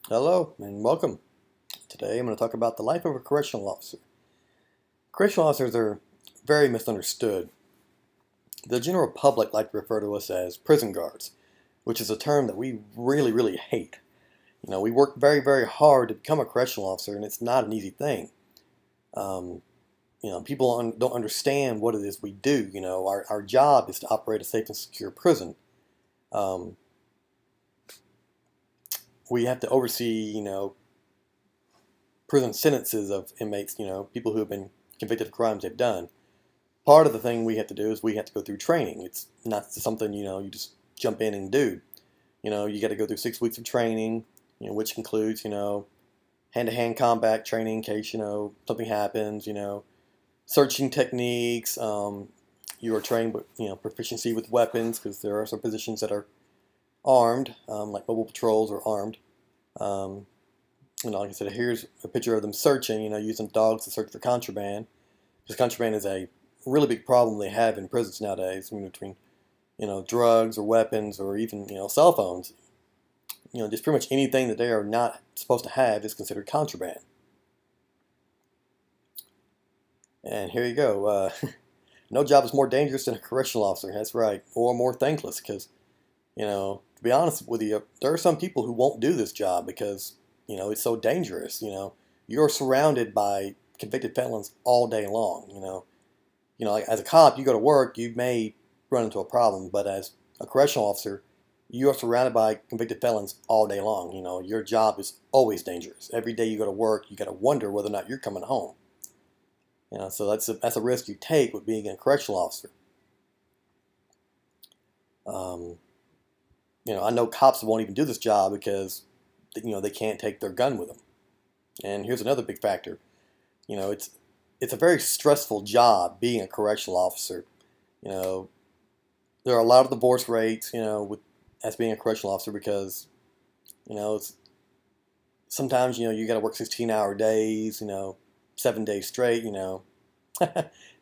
Hello and welcome. Today I'm going to talk about the life of a correctional officer. Correctional officers are very misunderstood. The general public like to refer to us as prison guards, which is a term that we really hate. We work very hard to become a correctional officer, and it's not an easy thing. Um, People don't understand what it is we do. Our job is to operate a safe and secure prison. Um, we have to oversee, prison sentences of inmates, people who have been convicted of crimes they've done. Part of the thing we have to do is we have to go through training. It's not something, you just jump in and do. You got to go through 6 weeks of training, which includes, hand-to-hand combat training in case, something happens, searching techniques. You are trained with, proficiency with weapons because there are some positions that are armed, like mobile patrols are armed. Like I said, here's a picture of them searching, using dogs to search for contraband. Because contraband is a really big problem they have in prisons nowadays, between, drugs or weapons or even, cell phones. Just pretty much anything that they are not supposed to have is considered contraband. And here you go. No job is more dangerous than a correctional officer. That's right. Or more thankless because, to be honest with you, there are some people who won't do this job because it's so dangerous. You're surrounded by convicted felons all day long. Like as a cop, you go to work, you may run into a problem, but as a correctional officer, you are surrounded by convicted felons all day long. Your job is always dangerous. Every day you go to work, you got to wonder whether or not you're coming home. So that's a risk you take with being a correctional officer. I know cops won't even do this job because they can't take their gun with them. And here's another big factor. It's a very stressful job being a correctional officer. There are a lot of divorce rates, as being a correctional officer because, it's sometimes, you got to work 16-hour days, 7 days straight,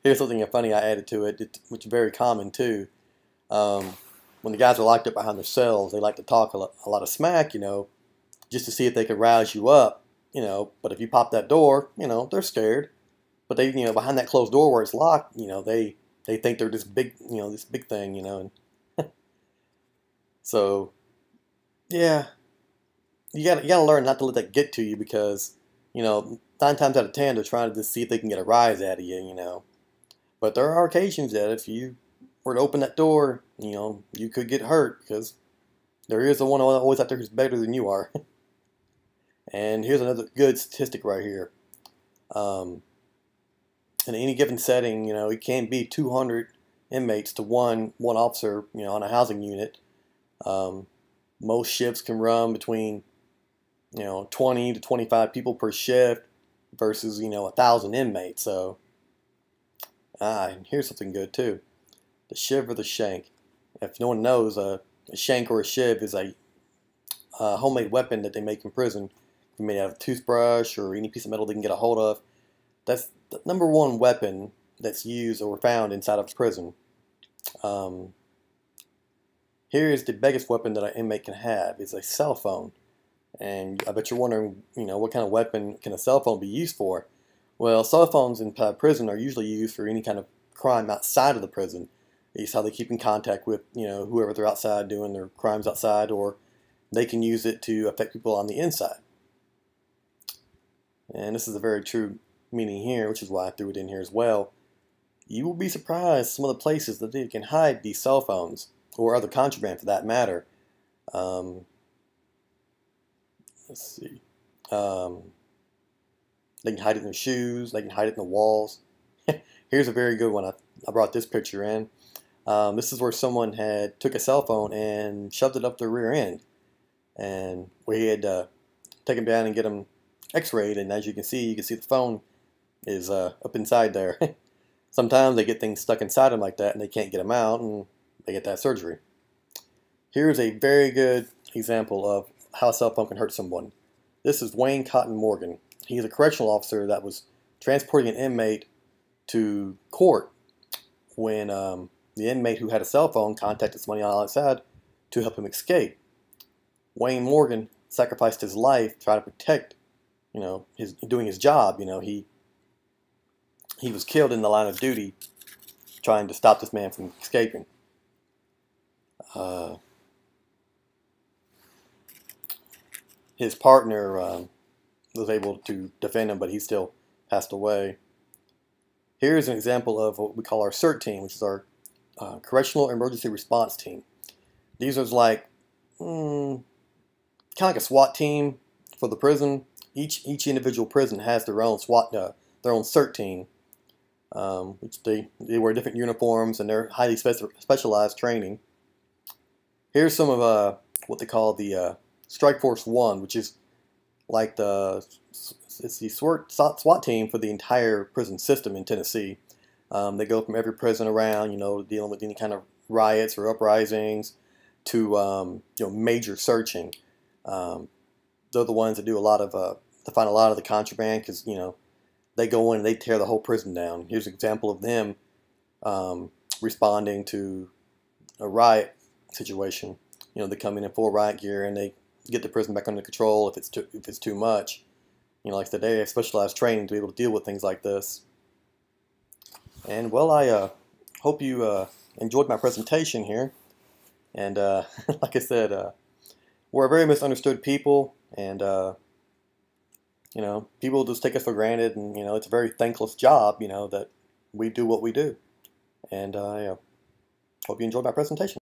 Here's something funny I added to it, which is very common too. When the guys are locked up behind their cells, they like to talk a lot of smack, just to see if they can rouse you up, But if you pop that door, they're scared. But they, behind that closed door where it's locked, they think they're this big, this big thing, And so, yeah, you gotta learn not to let that get to you because, 9 times out of 10 they're trying to just see if they can get a rise out of you, But there are occasions that if you were to open that door, you could get hurt because there is the one always out there who's better than you are. And here's another good statistic right here. In any given setting, it can be 200 inmates to one officer, on a housing unit. Most shifts can run between, 20 to 25 people per shift versus, 1,000 inmates. So, and here's something good too. The shiv or the shank. If no one knows, a shank or a shiv is a homemade weapon that they make in prison. Made out of a toothbrush or any piece of metal they can get a hold of. That's the #1 weapon that's used or found inside of a prison. Here is the biggest weapon that an inmate can have. It's a cell phone. And I bet you're wondering, what kind of weapon can a cell phone be used for? Well, cell phones in prison are usually used for any kind of crime outside of the prison. It's how they keep in contact with, whoever they're outside doing their crimes outside, or they can use it to affect people on the inside. And this is a very true meaning here, which is why I threw it in here as well. You will be surprised some of the places that they can hide these cell phones, or other contraband for that matter. Let's see. They can hide it in their shoes. They can hide it in the walls. Here's a very good one. I brought this picture in. This is where someone had took a cell phone and shoved it up their rear end. And we had take them down and get them x-rayed, and as you can see the phone is up inside there. Sometimes they get things stuck inside them like that and they can't get them out, and they get that surgery. Here's a very good example of how a cell phone can hurt someone. This is Wayne Cotton Morgan. He's a correctional officer that was transporting an inmate to court when the inmate who had a cell phone contacted somebody on the outside to help him escape. Wayne Morgan sacrificed his life trying to protect, doing his job. He was killed in the line of duty trying to stop this man from escaping. Uh, his partner was able to defend him, but he still passed away. Here's an example of what we call our CERT team, which is our Correctional Emergency Response Team. These are like kind of like a SWAT team for the prison. Each individual prison has their own their own CERT team, which they wear different uniforms and they're highly specialized training. Here's some of what they call the Strike Force 1, which is like it's the SWAT team for the entire prison system in Tennessee. They go from every prison around, dealing with any kind of riots or uprisings to major searching. They're the ones that do a lot of to find a lot of the contraband because they go in and they tear the whole prison down. Here's an example of them responding to a riot situation. They come in full riot gear and they get the prison back under control if it's too much. Like today, they have specialized training to be able to deal with things like this. And well, I hope you enjoyed my presentation here. And like I said, we're a very misunderstood people, and people just take us for granted, and it's a very thankless job, that we do what we do. And I hope you enjoyed my presentation.